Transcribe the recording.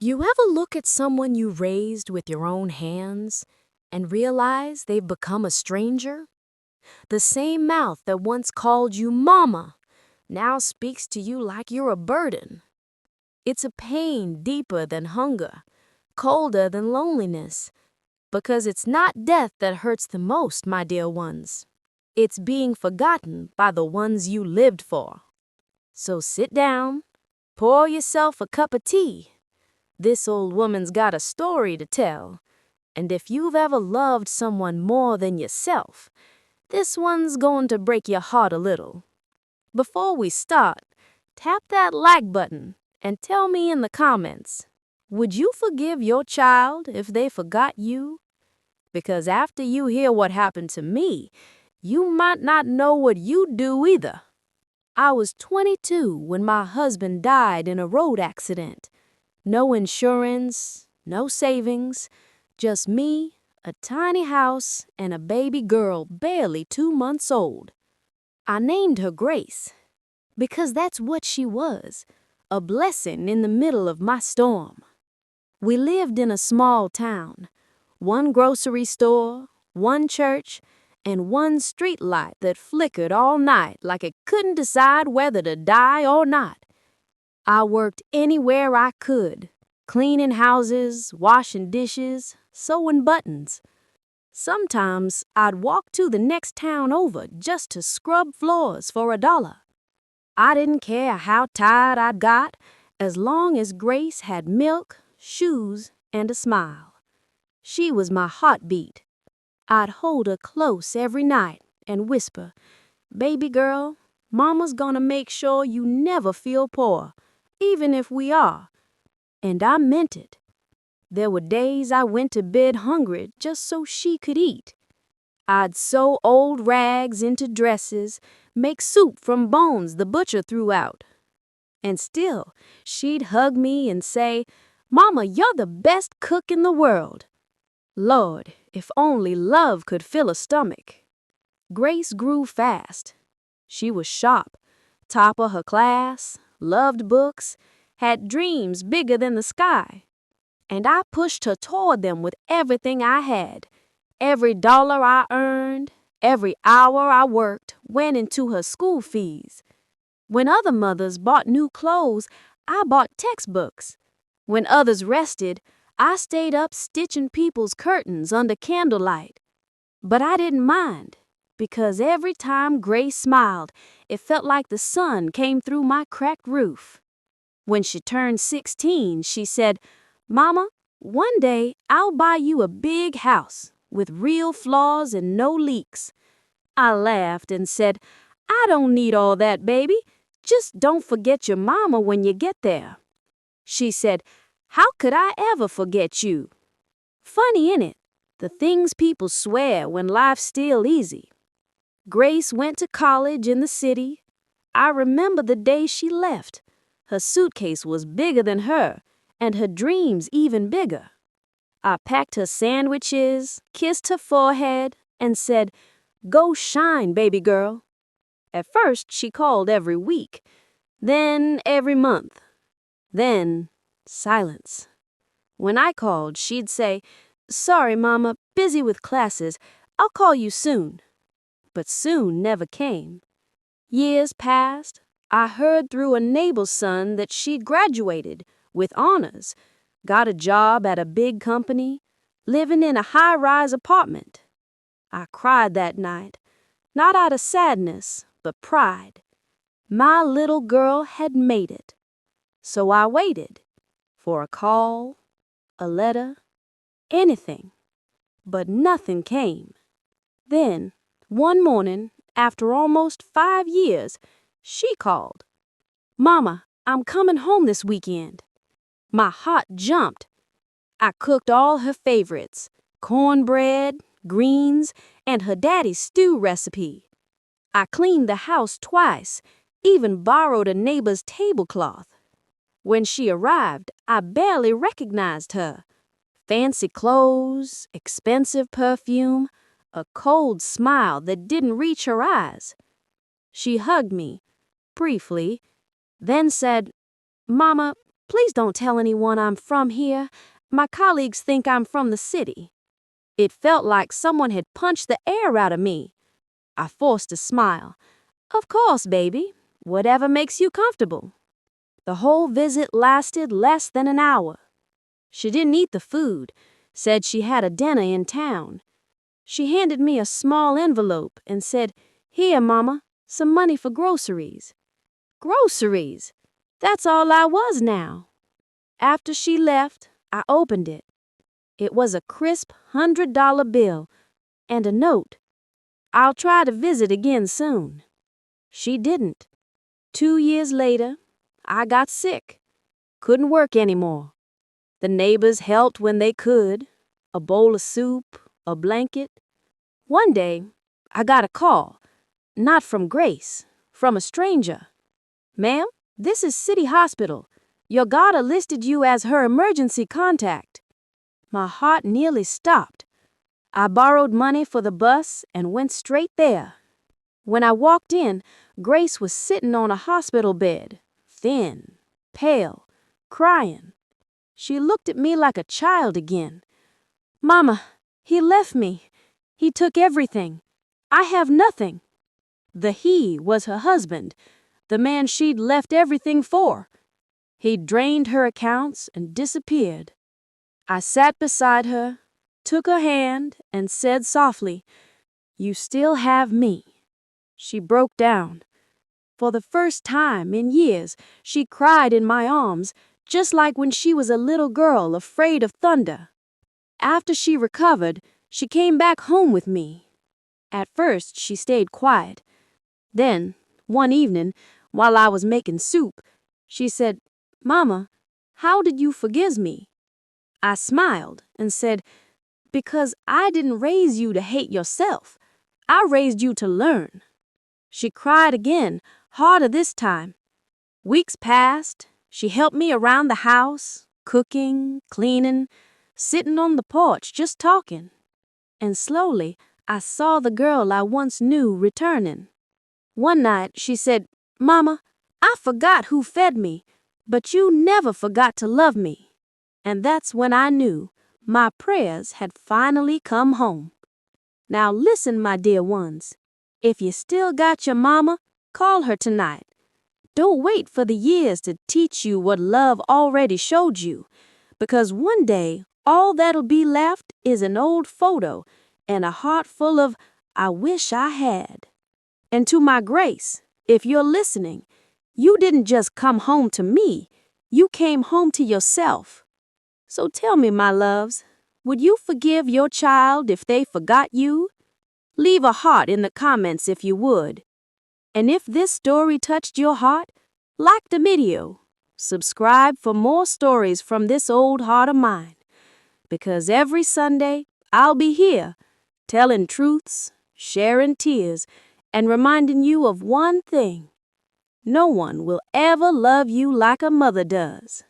You ever look at someone you raised with your own hands and realize they've become a stranger? The same mouth that once called you mama now speaks to you like you're a burden. It's a pain deeper than hunger, colder than loneliness, because it's not death that hurts the most, my dear ones. It's being forgotten by the ones you lived for. So sit down, pour yourself a cup of tea. This old woman's got a story to tell, and if you've ever loved someone more than yourself, this one's going to break your heart a little. Before we start, tap that like button and tell me in the comments, would you forgive your child if they forgot you? Because after you hear what happened to me, you might not know what you'd do either. I was 22 when my husband died in a road accident. No insurance, no savings, just me, a tiny house, and a baby girl barely 2 months old. I named her Grace because that's what she was, a blessing in the middle of my storm. We lived in a small town, one grocery store, one church, and one street light that flickered all night like it couldn't decide whether to die or not. I worked anywhere I could, cleaning houses, washing dishes, sewing buttons. Sometimes I'd walk to the next town over just to scrub floors for $1. I didn't care how tired I'd got, as long as Grace had milk, shoes, and a smile. She was my heartbeat. I'd hold her close every night and whisper, "Baby girl, Mama's gonna make sure you never feel poor, even if we are." And I meant it. There were days I went to bed hungry just so she could eat. I'd sew old rags into dresses, make soup from bones the butcher threw out. And still, she'd hug me and say, "Mama, you're the best cook in the world." Lord, if only love could fill a stomach. Grace grew fast. She was sharp, top of her class, loved books, had dreams bigger than the sky. And I pushed her toward them with everything I had. Every dollar I earned, every hour I worked went into her school fees. When other mothers bought new clothes, I bought textbooks. When others rested, I stayed up stitching people's curtains under candlelight. But I didn't mind, because every time Grace smiled, it felt like the sun came through my cracked roof. When she turned 16, she said, "Mama, one day I'll buy you a big house with real floors and no leaks." I laughed and said, "I don't need all that, baby. Just don't forget your mama when you get there." She said, "How could I ever forget you?" Funny, innit? The things people swear when life's still easy. Grace went to college in the city. I remember the day she left. Her suitcase was bigger than her, and her dreams even bigger. I packed her sandwiches, kissed her forehead, and said, "Go shine, baby girl." At first, she called every week, then every month, then silence. When I called, she'd say, "Sorry, Mama, busy with classes. I'll call you soon." But soon never came. Years passed. I heard through a neighbor's son that she'd graduated with honors, got a job at a big company, living in a high-rise apartment. I cried that night, not out of sadness, but pride. My little girl had made it. So I waited for a call, a letter, anything. But nothing came. Then, one morning, after almost 5 years, she called. "Mama, I'm coming home this weekend." My heart jumped. I cooked all her favorites, cornbread, greens, and her daddy's stew recipe. I cleaned the house twice, even borrowed a neighbor's tablecloth. When she arrived, I barely recognized her. Fancy clothes, expensive perfume, a cold smile that didn't reach her eyes. She hugged me, briefly, then said, "Mama, Please don't tell anyone I'm from here. My colleagues think I'm from the city." It felt like someone had punched the air out of me. I forced a smile. "Of course, baby. Whatever makes you comfortable." The whole visit lasted less than an hour. She didn't eat the food, said she had a dinner in town. She handed me a small envelope and said, "Here, Mama, some money for groceries." Groceries! That's all I was now. After she left, I opened it. It was a crisp $100 bill and a note. "I'll try to visit again soon." She didn't. 2 years later, I got sick. Couldn't work anymore. The neighbors helped when they could. A bowl of soup, a blanket. One day, I got a call. Not from Grace, from a stranger. "Ma'am, this is City Hospital. Your daughter listed you as her emergency contact." My heart nearly stopped. I borrowed money for the bus and went straight there. When I walked in, Grace was sitting on a hospital bed, thin, pale, crying. She looked at me like a child again. "Mama, he left me. He took everything. I have nothing." The he was her husband, the man she'd left everything for. He'd drained her accounts and disappeared. I sat beside her, took her hand, and said softly, "You still have me." She broke down. For the first time in years, she cried in my arms, just like when she was a little girl afraid of thunder. After she recovered, she came back home with me. At first, she stayed quiet. Then, one evening, while I was making soup, she said, "Mama, how did you forgive me?" I smiled and said, "Because I didn't raise you to hate yourself. I raised you to learn." She cried again, harder this time. Weeks passed. She helped me around the house, cooking, cleaning, sitting on the porch just talking. And slowly, I saw the girl I once knew returning. One night, she said, "Mama, I forgot who fed me, but you never forgot to love me." And that's when I knew my prayers had finally come home. Now listen, my dear ones. If you still got your mama, call her tonight. Don't wait for the years to teach you what love already showed you, because one day all that'll be left is an old photo and a heart full of "I wish I had." And to my Grace, if you're listening, you didn't just come home to me, you came home to yourself. So tell me, my loves, would you forgive your child if they forgot you? Leave a heart in the comments if you would. And if this story touched your heart, like the video. Subscribe for more stories from this old heart of mine. Because every Sunday, I'll be here, telling truths, sharing tears, and reminding you of one thing. No one will ever love you like a mother does.